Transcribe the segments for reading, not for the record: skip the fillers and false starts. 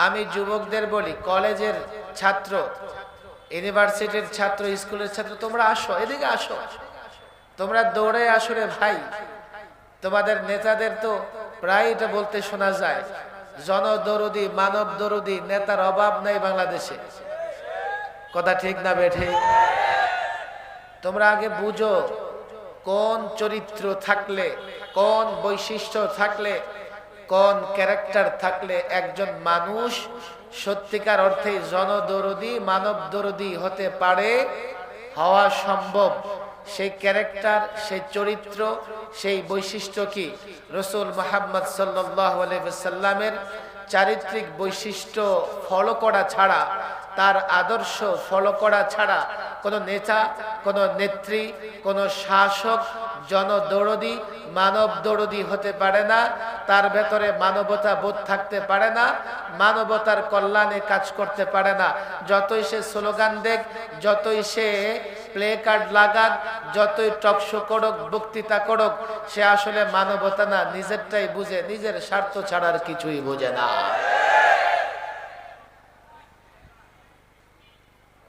আমি যুবকদের বলি, কলেজের ছাত্র, ইউনিভার্সিটির ছাত্র, স্কুলের ছাত্র, তোমরা আসো, এদিকে আসো, তোমরা দৌড়ে আসো রে ভাই। তোমাদের নেতাদের তো প্রায় এটা বলতে শোনা যায়, জনদরদি, মানব দরদি নেতার অভাব নাই বাংলাদেশে। কথা ঠিক না বেঠিক? তোমরা আগে বুঝো কোন চরিত্র থাকলে, কোন বৈশিষ্ট্য থাকলে, কোন ক্যারেক্টার থাকলে একজন মানুষ সত্যিকার অর্থে জনদরদি, মানব দরদি হতে পারে, হওয়া সম্ভব। সেই ক্যারেক্টার, সেই চরিত্র, সেই বৈশিষ্ট্য কি? রাসূল মুহাম্মদ সাল্লাল্লাহু আলাইহি ওয়াসাল্লামের চারিত্রিক বৈশিষ্ট্য ফলো করা ছাড়া, তার আদর্শ ফলো করা ছাড়া কোনো নেতা, কোনো নেত্রী, কোনো শাসক জনদরদি, মানব দরদি হতে পারে না। তার ভেতরে মানবতা বোধ থাকতে পারে না, মানবতার কল্যাণে কাজ করতে পারে না। যতই সে স্লোগান দেখ, যতই সে প্লে কার্ড লাগাক, যতই টকশো করুক, বক্তৃতা করুক, সে আসলে মানবতা না, নিজেরটাই বুঝে, নিজের স্বার্থ ছাড়ার কিছুই বোঝে না।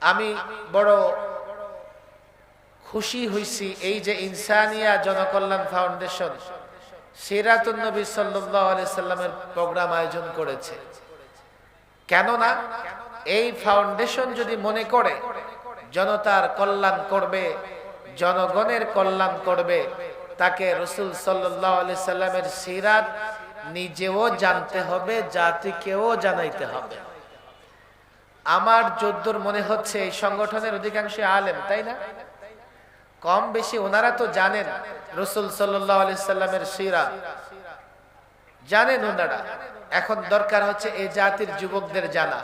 আমি বড় খুশি হইছি এই যে ইনসানিয়া জনকল্যাণ ফাউন্ডেশন সিরাতুন নবী সাল্লাল্লাহু আলাইহি সাল্লামের প্রোগ্রাম আয়োজন করেছে। কেননা এই ফাউন্ডেশন যদি মনে করে জনতার কল্যাণ করবে, জনগণের কল্যাণ করবে, তাকে রাসূল সাল্লাল্লাহু আলাইহি সাল্লামের সিরাত নিজেও জানতে হবে, জাতিকেও জানাইতে হবে। আমার যদ্দূর মনে হচ্ছে এই সংগঠনের অধিকাংশ আলেম, তাই না? কম বেশি ওনারা তো জানেন রাসূল সাল্লাল্লাহু আলাইহি সাল্লামের সিরাত, জানেন ওনারা। এখন দরকার হচ্ছে এই জাতির যুবকদের জানা।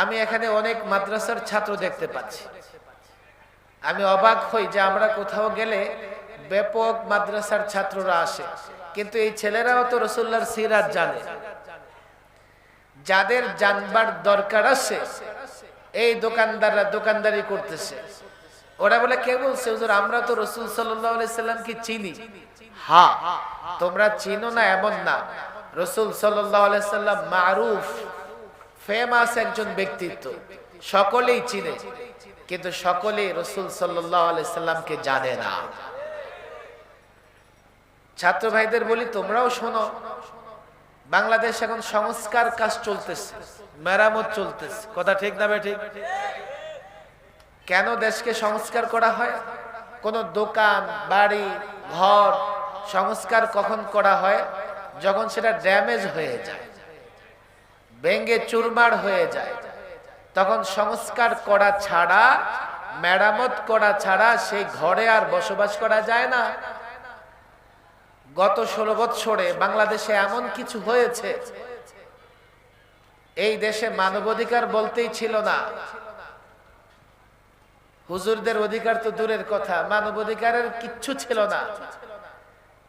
আমি এখানে অনেক মাদ্রাসার ছাত্র দেখতে পাচ্ছি। আমি অবাক হই যে আমরা কোথাও গেলে ব্যাপক মাদ্রাসার ছাত্ররা আসে, কিন্তু এই ছেলেরাও তো রাসূলুল্লাহর সিরাত জানে। যাদের জানবার দরকার আছে এই দোকানদাররা দোকানদারি করতেছে। ওরা বলে, কে বলছে হুজুর আমরা তো রাসূল সাল্লাল্লাহু আলাইহি সাল্লামকে চিনি। হ্যাঁ, তোমরা চিনো না এমন না, রাসূল সাল্লাল্লাহু আলাইহি সাল্লাম মারুফ, ফেমাস একজন ব্যক্তিত্ব, সকলেই চিনে, কিন্তু সকলেই রাসূল সাল্লাল্লাহু আলাইহি সাল্লামকে জানে না। ছাত্র ভাইদের বলি, তোমরাও শোনো, বাংলাদেশ এখন সংস্কার কাজ চলতেছে, মেরামত চলতেছে। কথা ঠিক না বেঠিক? কেন দেশকে সংস্কার করা হয়? কোন দোকান, বাড়ি, ঘর সংস্কার কখন করা হয়? যখন সেটা ড্যামেজ হয়ে যায়, ভেঙে চুরমার হয়ে যায়, তখন সংস্কার করা ছাড়া, মেরামত করা ছাড়া সেই ঘরে আর বসবাস করা যায় না। গত 16 বছরে বাংলাদেশে এমন কিছু হয়েছে, এই দেশে মানবাধিকার বলতেই ছিল না। হুজুরদের অধিকার তো দূরের কথা, মানবাধিকারের কিচ্ছু ছিল না।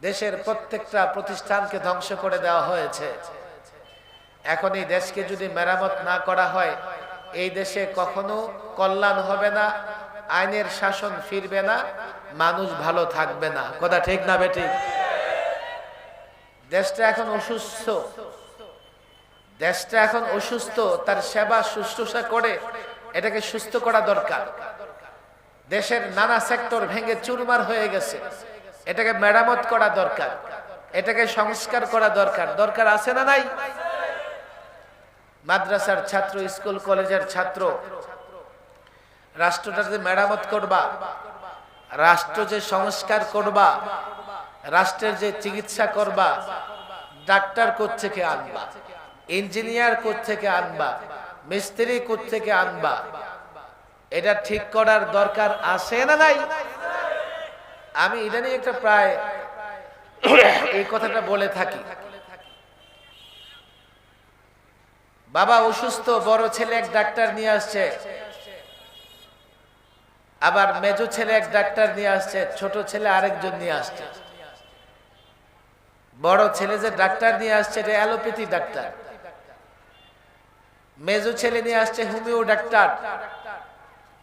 দেশের প্রত্যেকটা প্রতিষ্ঠানকে ধ্বংস করে দেওয়া হয়েছে। এখন এই দেশকে যদি মেরামত না করা হয়, এই দেশে কখনো কল্যাণ হবে না, আইনের শাসন ফিরবে না, মানুষ ভালো থাকবে না। কথা ঠিক না বেঠিক? দেশটা এখন অসুস্থ, দেশটা এখন অসুস্থ। তার সেবা শুশ্রূষা করে এটাকে সুস্থ করা দরকার। দেশের নানা সেক্টর ভেঙে চুরমার হয়ে গেছে, এটাকে মেরামত করা দরকার, এটাকে সংস্কার করা দরকার। দরকার আছে না নাই? মাদ্রাসার ছাত্র, স্কুল কলেজের ছাত্র, রাষ্ট্রটা যে মেরামত করবা, রাষ্ট্র যে সংস্কার করবা, রাষ্ট্রের যে চিকিৎসা করবা, ডাক্তার কোত্থেকে আনবা, ইঞ্জিনিয়ার কোত্থেকে আনবা, মিস্ত্রি কোত্থেকে আনবা, এটা ঠিক করার দরকার আছে না নাই? আমি ইদানিং একটা প্রায় এই কথাটা বলে থাকি। বাবা অসুস্থ, বড় ছেলে এক ডাক্তার নিয়ে আসছে, আবার মেজো ছেলে এক ডাক্তার নিয়ে আসছে, ছোট ছেলে আরেকজন নিয়ে আসছে। বড় ছেলে যে ডাক্তার নিয়ে আসছে এটা অ্যালোপ্যাথি ডাক্তার, মেজো ছেলে নিয়ে আসছে হোমিও ডাক্তার,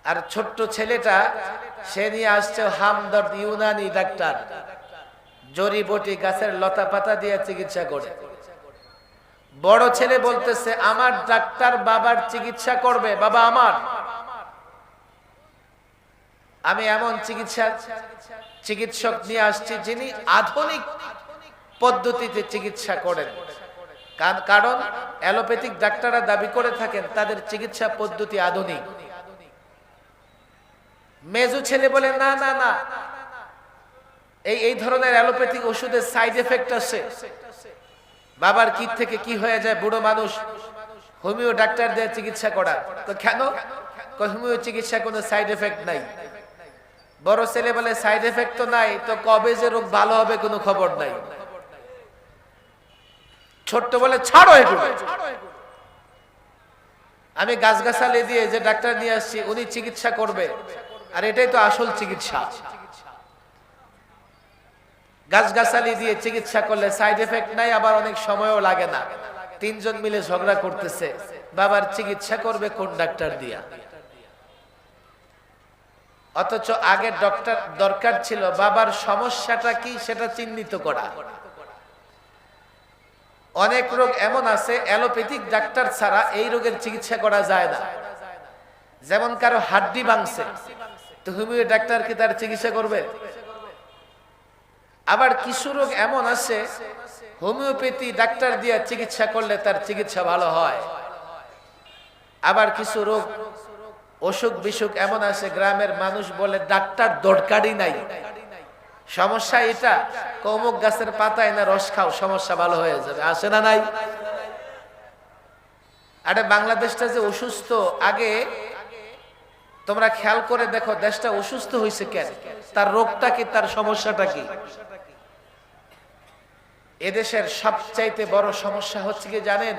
আর ছোট্ট ছেলেটা সে নিয়ে আসছে হামদর্দ ইউনানি ডাক্তার, জড়িবুটি গাছের লতা পাতা দিয়ে চিকিৎসা করে। বড় ছেলে বলতেছে আমার ডাক্তার বাবার চিকিৎসা করবে, বাবা আমার, আমি এমন চিকিৎসক নিয়ে আসছি যিনি আধুনিক পদ্ধতিতে চিকিৎসা করেন। কারণ অ্যালোপ্যাথিক ডাক্তাররা দাবি করে থাকেন তাদের চিকিৎসা পদ্ধতি আধুনিক। মেজু ছেলে বলে না না না, এই ধরনের অ্যালোপ্যাথিক ওষুধের সাইড এফেক্ট আছে, বাবার কি থেকে কি হয়ে যায়, বুড়ো মানুষ, হোমিও ডাক্তার দিয়ে চিকিৎসা করা। তো কেন? হোমিও চিকিৎসা কোনো সাইড এফেক্ট নাই। বড় ছেলে বলে সাইড এফেক্ট তো নাই, তো কবে যে রোগ ভালো হবে কোনো খবর নাই। ছোট্ট বলে ছাড়ো এগুলো, আমি গাছগাছালি দিয়ে যে ডাক্তার নিয়ে আসছি উনি চিকিৎসা করবে, আর এটাই তো আসল চিকিৎসা। গাছগাছালি দিয়ে চিকিৎসা করলে সাইড এফেক্ট নাই, আবার অনেক সময়ও লাগে না। তিনজন মিলে ঝগড়া করতেছে বাবার চিকিৎসা করবে কোন ডাক্তার দিয়া। অথচ আগে ডক্টর দরকার ছিল বাবার সমস্যাটা কি সেটা চিহ্নিত করা। অনেক রোগ এমন আছে অ্যালোপ্যাথিক ডাক্তার ছাড়া এই রোগের চিকিৎসা করা যায় না। যেমন কারো হাড্ডি ভাঙছে, তো হোমিও ডাক্তার কি তার চিকিৎসা করবে? আবার কিছু রোগ এমন আছে হোমিওপ্যাথি ডাক্তার দিয়ে চিকিৎসা করলে তার চিকিৎসা ভালো হয়। আবার কিছু রোগ অসুখ বিসুখ এমন আছে গ্রামের মানুষ বলে ডাক্তার দরকারই নাই, সমস্যা এটা, অমুক গাছের পাতায় না রস খাও, সমস্যা ভালো হয়ে যাবে। আসে না নাই? আরে বাংলাদেশটা যে অসুস্থ, আগে তোমরা খেয়াল করে দেখো দেশটা অসুস্থ হয়েছে কেন, তার রোগটা কি, তার সমস্যাটা কি? এদেশের সবচাইতে বড় সমস্যা হচ্ছে কি জানেন?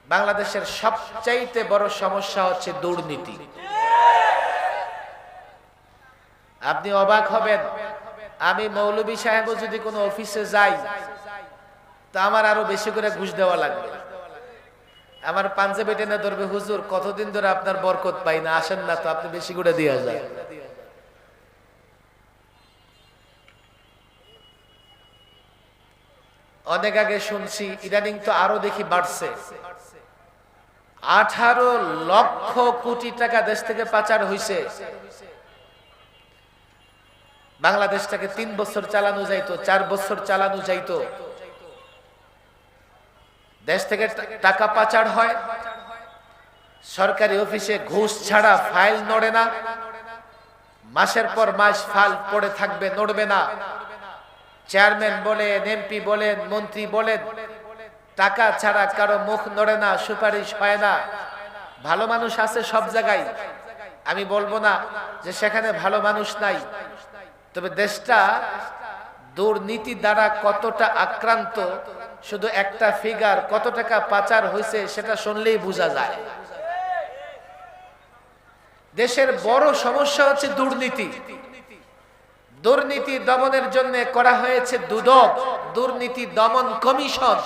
বাংলাদেশের সবচাইতে বড় সমস্যা হচ্ছে দুর্নীতি। আপনি অবাক হবেন, আমি মৌলভী সাহেব যদি কোনো অফিসে যাই তো আমার আরো বেশি করে ঘুষ দেওয়া লাগবে। আমার পাঞ্জাবি টেনে ধরবে, হুজুর কতদিন ধরে আপনার বরকত পাই না, আসেন না তো, আপনি বেশি করে দিয়ে যান। অনেক আগে শুনছি, ইদানিং তো আরো দেখি বাড়ছে, 18 লক্ষ কোটি টাকা দেশ থেকে পাচার হইছে। বাংলাদেশটাকে 3 বছর চালানো যাইতো, 4 বছর চালানো যাইতো। দেশ থেকে টাকা পাচার হয়, সরকারি অফিসে ঘুষ ছাড়া ফাইল নড়ে না, মাসের পর মাস ফাইল পড়ে থাকবে, নড়বে না। চেয়ারম্যান বলেন, এমপি বলেন, মন্ত্রী বলেন, টাকা ছাড়া কারো মুখ নড়ে না, সুপারিশ হয় না। ভালো মানুষ আছে সব জায়গায়, আমি বলবো না যে সেখানে ভালো মানুষ নাই, তবে দেশটা দুর্নীতি দ্বারা কতটা আক্রান্ত, শুধু একটা ফিগার কত টাকা পাচার হয়েছে সেটা শুনলেই বোঝা যায়। দেশের বড় সমস্যা হচ্ছে দুর্নীতি। দুর্নীতি দমনের জন্য করা হয়েছে দুদক, দুর্নীতি দমন কমিশন,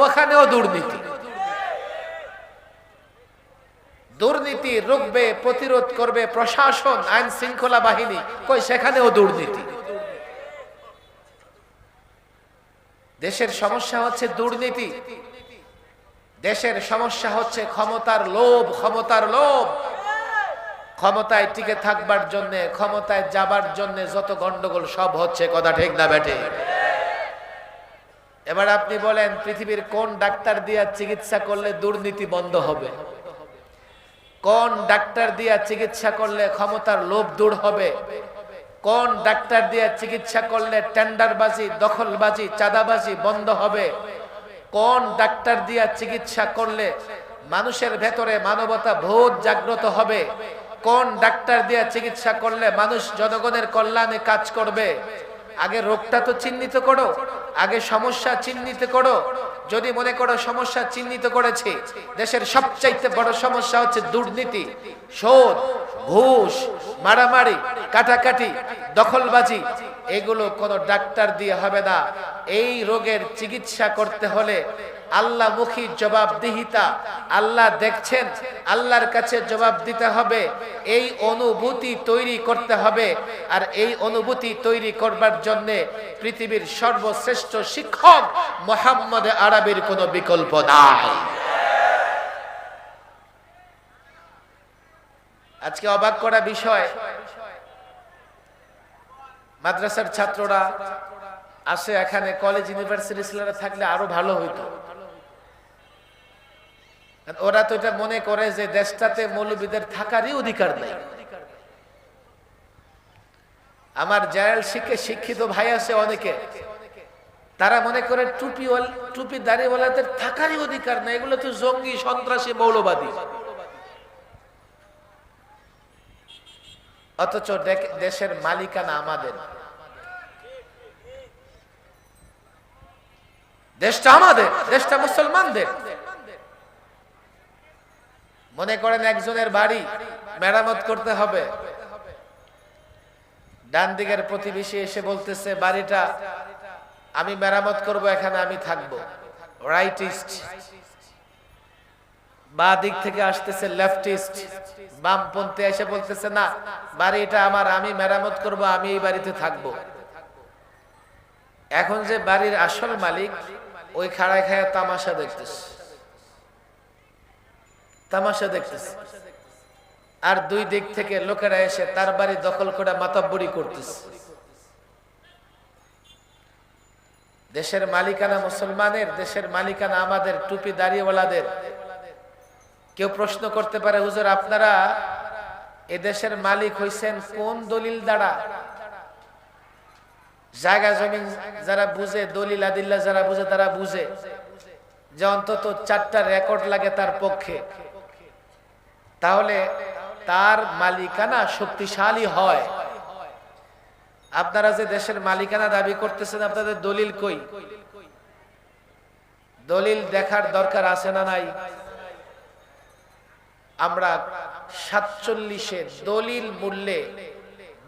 ওখানেও দুর্নীতি। দুর্নীতি রুখবে, প্রতিরোধ করবে প্রশাসন, আইন শৃঙ্খলা বাহিনী, কই সেখানেও দুর্নীতি। দেশের সমস্যা হচ্ছে দুর্নীতি, দেশের সমস্যা হচ্ছে ক্ষমতার লোভ, ক্ষমতার লোভ। ক্ষমতায় টিকে থাকবার জন্য, ক্ষমতায় যাবার জন্য যত গন্ডগোল সব হচ্ছে, কথা ঠিক না বেটে? এবার আপনি বলেন পৃথিবীর কোন ডাক্তার দিয়া চিকিৎসা করলে দুর্নীতি বন্ধ হবে? কোন ডাক্তার দিয়া চিকিৎসা করলে ক্ষমতার লোভ দূর হবে? কোন ডাক্তার দিয়া চিকিৎসা করলে টেন্ডারবাজি, দখলবাজি, চাঁদাবাজি বন্ধ হবে? কোন ডাক্তার দিয়া চিকিৎসা করলে মানুষের ভেতরে মানবতা বোধ জাগ্রত হবে? কোন ডাক্তার দিয়া চিকিৎসা করলে মানুষ জনগণের কল্যাণে কাজ করবে? আগে রোগটা তো চিহ্নিত করো, আগে সমস্যা চিহ্নিত করো। যদি মনে করো সমস্যা চিহ্নিত করেছে, দেশের সবচাইতে বড় সমস্যা হচ্ছে দুর্নীতি, সুদ, ঘুষ, মারামারি, কাটাকাটি, দখলবাজি, এগুলো কোনো ডাক্তার দিয়ে হবে না। এই রোগের চিকিৎসা করতে হলে আল্লাহমুখী জবাবদিহিতা, আল্লাহ দেখছেন, আল্লাহর কাছে জবাব দিতে হবে, এই অনুভূতি তৈরি করতে হবে। আর এই অনুভূতি তৈরি করবার জন্য পৃথিবীর সর্বশ্রেষ্ঠ শিক্ষক মুহাম্মদ আরবির কোনো বিকল্প নাই। আজকে অবাক করা বিষয়, মাদ্রাসার ছাত্ররা আসে এখানে, কলেজ ইউনিভার্সিটি ছেলেরা থাকলে আরো ভালো হইতো। ওরা তো এটা মনে করে যে দেশটাতে মৌলবীদের থাকারই অধিকার নেই। আমার জেনারেল শিক্ষিত ভাই আছে অনেকে, তারা মনে করে টুপি দাড়িওয়ালাদের থাকারই অধিকার নেই, এগুলো তো জঙ্গি, সন্ত্রাসী, মৌলবাদী। অথচ দেশের মালিকানা আমাদের, দেশটা আমাদের, দেশটা মুসলমানদের। মনে করেন একজনের বাড়ি মেরামত করতে হবে, ডান দিকের প্রতিবেশী এসে বলতেছে বাড়িটা আমি মেরামত করব, এখানে আমি থাকবো, রাইটিস্ট। বা দিক থেকে আসতেছে লেফটিস্ট, বামপন্থী এসে বলতেছে না বাড়িটা আমার, আমি মেরামত করব, আমি এই বাড়িতে থাকবো। এখন যে বাড়ির আসল মালিক ওই খাড়ায় খায় তামাশা দেখতেছে, তামাশা দেখতেছে। আর দুই দিক থেকে লোকেরা এসে তার বাড়ি দখল করে মাতাব্বরি করতেছে। দেশের মালিকানা মুসলমানের, দেশের মালিকানা আমাদের, টুপি দাড়িওয়ালাদের। কেউ প্রশ্ন করতে পারে হুজুর আপনারা এ দেশের মালিক হইছেন কোন দলিল দ্বারা? জায়গা জমি যারা বুঝে, দলিল আদিল্লা যারা বুঝে তারা বুঝে যে অন্তত 4টা রেকর্ড লাগে তার পক্ষে, তাহলে তার মালিকানা শক্তিশালী হয়। আপনারা যে দেশের মালিকানা দাবি করতেছেন, আপনাদের দলিল কই? দলিল দেখার দরকার আছে না নাই? আমরা 47-এ দলিল মূল্যে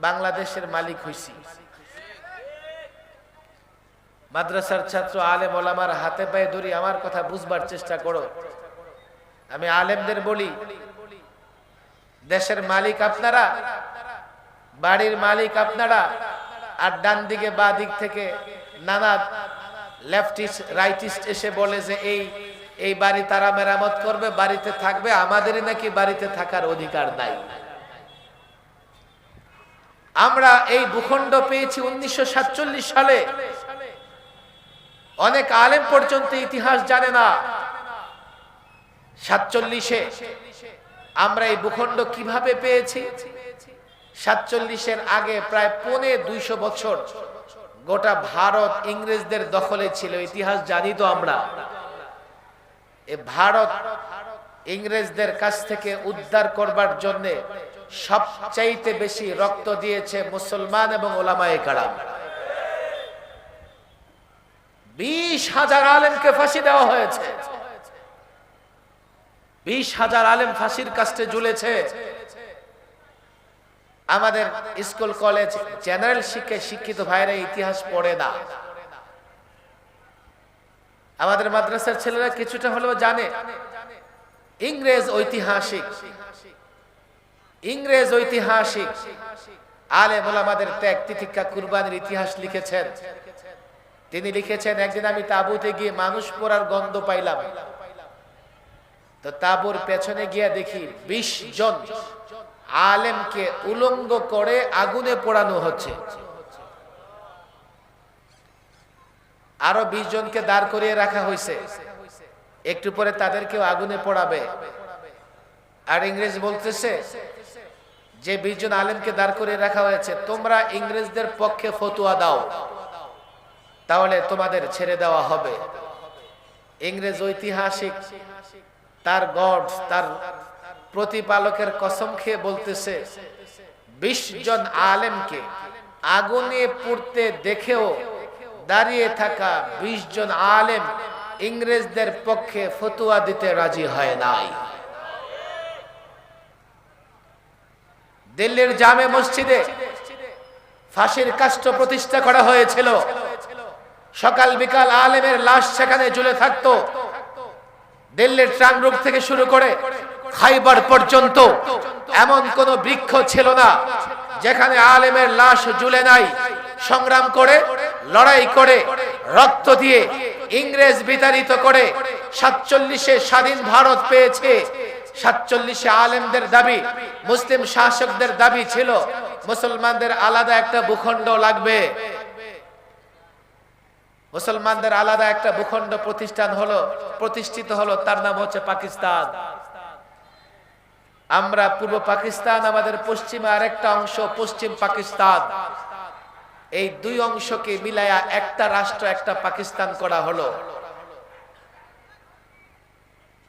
বাংলাদেশের মালিক হইছি। মাদ্রাসার ছাত্র আলেম ওলামার হাতে পায়ে ধরি, আমার কথা বুঝবার চেষ্টা করো। আমি আলেমদের বলি দেশের মালিক আপনারা, বাড়ির মালিক আপনারা। আর ডান দিকে বা দিক থেকে নানা লেফটিস্ট রাইটিস্ট এসে বলে যে এই বাড়ি তারা মেরামত করবে, বাড়িতে থাকবে, আমাদেরই নাকি বাড়িতে থাকার অধিকার নাই। আমরা এই ভূখণ্ড পেয়েছি 1947 সালে। অনেক আলেম পর্যন্ত ইতিহাস জানে না 47-এ আমরা এই ভূখণ্ড কিভাবে পেয়েছি। 47-এর আগে প্রায় 250 বছর গোটা ভারত ইংরেজদের দখলে ছিল। ইতিহাস জানি তো আমরা। এ ভারত ইংরেজদের কাছ থেকে উদ্ধার করবার জন্য সবচাইতে বেশি রক্ত দিয়েছে মুসলমান এবং ওলামায়ে কেরাম। 20,000 আলেমকে ফাঁসি দেওয়া হয়েছে, 20,000 আলেম ফাঁসির কাস্টে ঝুলেছে। আমাদের স্কুল কলেজ জেনারেল শিক্ষিত ভাইরা ইতিহাস পড়ে না। আমাদের মাদ্রাসার ছেলেরা কিছুটা হলেও জানে। ইংরেজ ঐতিহাসিক আলেম ওলামাদের ত্যাগ তিতিক্ষা কুরবানির ইতিহাস লিখেছেন। তিনি লিখেছেন একদিন আমি তাঁবুতে গিয়ে মানুষ পোড়ার গন্ধ পাইলাম, তো তাঁবুর পেছনে গিয়ে দেখি 20 জন আলেমকে উলঙ্গ করে আগুনে পোড়ানো হচ্ছে। আরো 20 জনকে দাঁড় করিয়ে রাখা হয়েছে, একটু পরে তাদেরকেও আগুনে পোড়াবে। আর ইংরেজ বলতেছে যে 20 জন আলেমকে দাঁড় করিয়ে রাখা হয়েছে, তোমরা ইংরেজদের পক্ষে ফতোয়া দাও, তাহলে তোমাদের ছেড়ে দেওয়া হবে। ইংরেজ ঐতিহাসিক তার গড, তার প্রতিপালকের কসম খেয়ে বলতেছে 20 জন আলেমকে আগুনে পুড়তে দেখেও দাঁড়িয়ে থাকা 20 জন আলেম ইংরেজদের পক্ষে ফতোয়া দিতে রাজি হয় নাই। দিল্লির জামে মসজিদে ফাঁসির কাষ্ঠ প্রতিষ্ঠা করা হয়েছিল। সকাল বিকাল আলেমের লাশ সেখানে ঝুলে থাকতো। দিল্লির ট্রাংরুক থেকে শুরু করে খাইবার পর্যন্ত এমন কোন বৃক্ষ ছিল না যেখানে আলেমের লাশ ঝুলে নাই। সংগ্রাম করে, লড়াই করে, রক্ত দিয়ে, ইংরেজ বিতাড়িত করে 47-এ স্বাধীন ভারত পেয়েছে। 47-এ আলেমদের দাবি, মুসলিম শাসকদের দাবি ছিল মুসলমানদের আলাদা একটা ভূখণ্ড লাগবে। মুসলমানদের আলাদা একটা ভূখণ্ড প্রতিষ্ঠিত হলো, তার নাম হচ্ছে পাকিস্তান। আমরা পূর্ব পাকিস্তান, আমাদের পশ্চিমে আরেকটা অংশ পশ্চিম পাকিস্তান। এই দুই অংশকে মিলায়া একটা রাষ্ট্র, একটা পাকিস্তান করা হলো।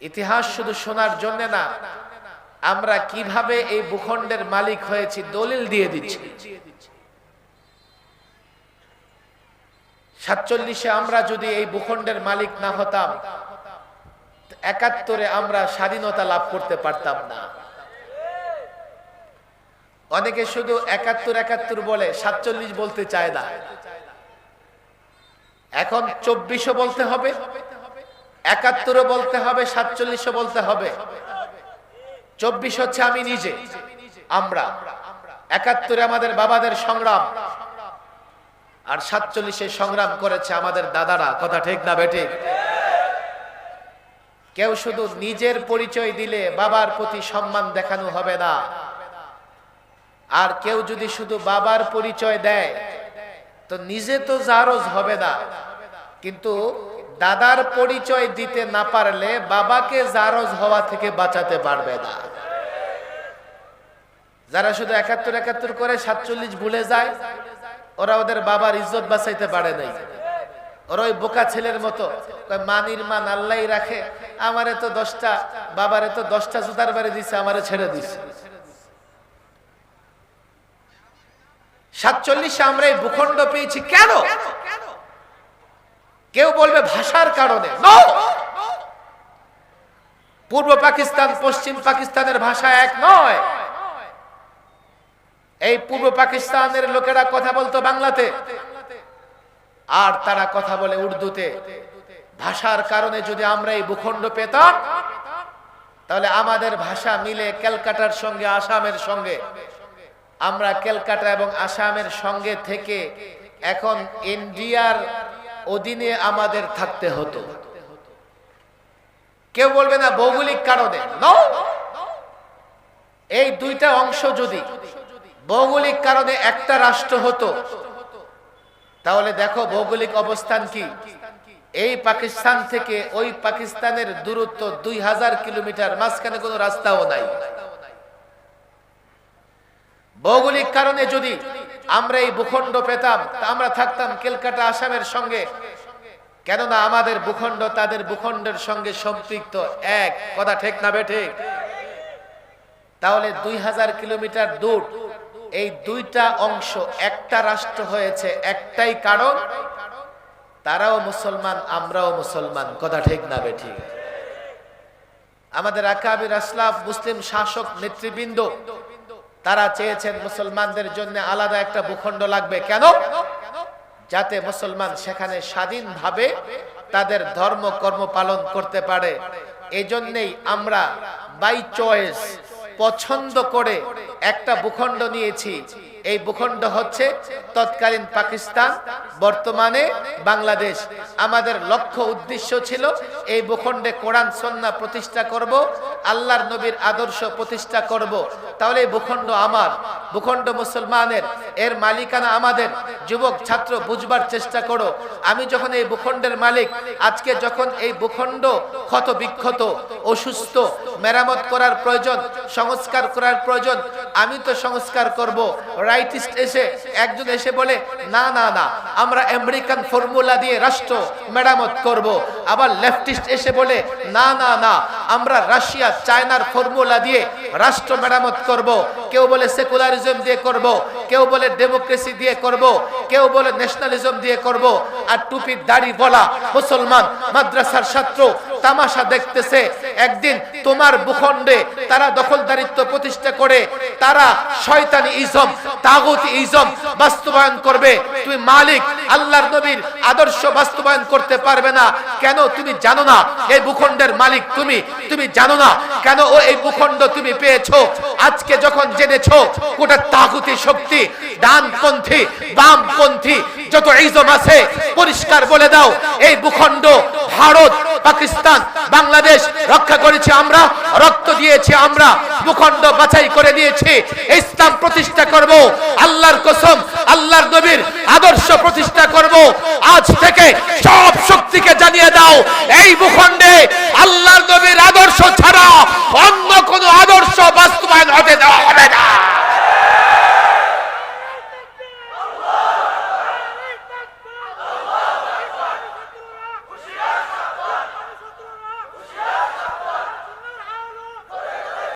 ইতিহাস শুধু শোনার জন্য না, আমরা কিভাবে এই ভূখণ্ডের মালিক হয়েছি দলিল দিয়ে দিচ্ছি। 47-এ আমরা যদি এই ভূখণ্ডের মালিক না হতাম, 71-এ আমরা স্বাধীনতা লাভ করতে পারতাম না। অনেকে শুধু 71 বলে, 47 বলতে চায় না। এখন 24ও বলতে হবে, 71ও বলতে হবে, 47ও বলতে হবে। 24 হচ্ছে আমি নিজে, আমরা। 71-এ আমাদের বাবাদের সংগ্রাম, আর 47-এ সংগ্রাম করেছে আমাদের দাদারা। কথা ঠিক না বেঠিক? কেউ শুধু নিজের পরিচয় দিলে বাবার প্রতি সম্মান দেখানো হবে না। আর কেউ যদি শুধু বাবার পরিচয় দেয় তো নিজে তো জারজ হবে না, কিন্তু দাদার পরিচয় দিতে না পারলে বাবাকে জারজ হওয়া থেকে বাঁচাতে পারবে না। যারা শুধু 71 করে 47 ভুলে যায়, ওরা ওদের বাবার ইজ্জত বাঁচাইতে পারে নাই। ওরা ওই বোকা ছেলের মতো, মানির মান আল্লাহই রাখে, আমারে তো 10টা, বাবারে তো 10টা জুতার বাড়ি দিছে, আমারে ছেড়ে দিছে। 47-এ আমরা এই ভূখণ্ড পেয়েছি কেন? কেউ বলবে ভাষার কারণে। পূর্ব পাকিস্তান পশ্চিম পাকিস্তানের ভাষা এক নয়। এই পূর্ব পাকিস্তানের লোকেরা কথা বলতো বাংলাতে, আর তারা কথা বলে উর্দুতে। ভাষার কারণে যদি আমরা এই ভূখণ্ড পেতাম, তাহলে আমাদের ভাষা মিলে ক্যালকাটার সঙ্গে, আসামের সঙ্গে, আমরা ক্যালকাটা এবং আসামের সঙ্গে থেকে এখন ইন্ডিয়ার অধীনে আমাদের থাকতে হতো। কেউ বলবে না ভৌগোলিক কারণে। এই দুইটা অংশ যদি ভৌগোলিক কারণে একটা রাষ্ট্র হতো, তাহলে দেখো ভৌগোলিক অবস্থান কি। এই পাকিস্তান থেকে ওই পাকিস্তানের দূরত্ব 2000 কিলোমিটার, মাঝখানে কোনো রাস্তাও নাই। ভৌগোলিক কারণে যদি আমরা এই ভূখণ্ড পেতাম, তা আমরা থাকতাম ক্যালকাটা আসামের সঙ্গে, কেননা আমাদের ভূখণ্ড তাদের ভূখণ্ডের সঙ্গে সম্পৃক্ত এক। কথা ঠিক না বেঠিক? তাহলে 2000 কিলোমিটার দূর, এই দুইটা অংশ একটা রাষ্ট্র হয়েছে একটাই কারণ, তারাও মুসলমান, আমরাও মুসলমান। কথা ঠিক না বেঠিক? আমাদের আকাবির আসলাফ, মুসলিম শাসক নেতৃবৃন্দ, তারা চেয়েছেন মুসলমানদের জন্য আলাদা একটা ভূখণ্ড লাগবে। কেন? যাতে মুসলমান সেখানে স্বাধীনভাবে তাদের ধর্ম কর্ম পালন করতে পারে। এই জন্যই আমরা বাই চয়েস, পছন্দ করে একটা ভূখণ্ড নিয়েছি। এই ভূখণ্ড হচ্ছে তৎকালীন পাকিস্তান, বর্তমানে বাংলাদেশ। আমাদের লক্ষ্য উদ্দেশ্য ছিল এই ভূখণ্ডে কোরআন সুন্নাহ প্রতিষ্ঠা করব, আল্লাহর নবীর আদর্শ প্রতিষ্ঠা করব। তাহলে এই ভূখণ্ড আমার, ভূখণ্ড মুসলমানের, এর মালিকানা আমাদের। যুবক ছাত্র বুঝবার চেষ্টা করো, আমি যখন এই ভূখণ্ডের মালিক, আজকে যখন এই ভূখণ্ড ক্ষত বিক্ষত, অসুস্থ, মেরামত করার প্রয়োজন, সংস্কার করার প্রয়োজন, আমি তো সংস্কার করব। রাইটিস্ট এসে একজন এসে বলে না না না, আমরা আমেরিকান ফর্মুলা দিয়ে রাষ্ট্র মেরামত করব। আবার লেফটিস্ট এসে বলে না না না, আমরা রাশিয়া চায়নার ফর্মুলা দিয়ে রাষ্ট্র মেরামত করব। কেউ বলে সেকুলারিজম দিয়ে করব, কেউ বলে ডেমোক্রেসি দিয়ে করব, কেউ বলে ন্যাশনালিজম দিয়ে করব। আর টুপির দাড়ি বলা মুসলমান, মাদ্রাসার ছাত্র, তামাশা দেখতেছে। একদিন তোমার ভূখণ্ডে তারা দখলদারিত্ব প্রতিষ্ঠা করে তারা শয়তানি ইজম, তাগুতি ইজম বাস্তবায়ন করবে। তুমি মালিক আল্লাহর নবীর আদর্শ বাস্তবায়ন করতে পারবে না। কেন? তুমি জানো না এই ভূখণ্ডের মালিক তুমি। তুমি জানো না কেন ও এই ভূখণ্ড তুমি পেয়েছো। আজকে যখন জেনেছো গোটা তাগুতি শক্তি, ডানপন্থী, বামপন্থী যত ইজম আছে, পরিষ্কার বলে দাও এই ভূখণ্ড ভারত, পাকিস্তান, বাংলাদেশ রক্ষা করেছি আমরা, রক্ত দিয়েছি আমরা, ভূখণ্ড বাছাই করে নিয়েছি। ইসলাম প্রতিষ্ঠা করব, আল্লাহর কসম, আল্লাহর নবীর আদর্শ প্রতিষ্ঠা করব। আজ থেকে সব শক্তিকে জানিয়ে দাও এই ভূখণ্ডে আল্লাহর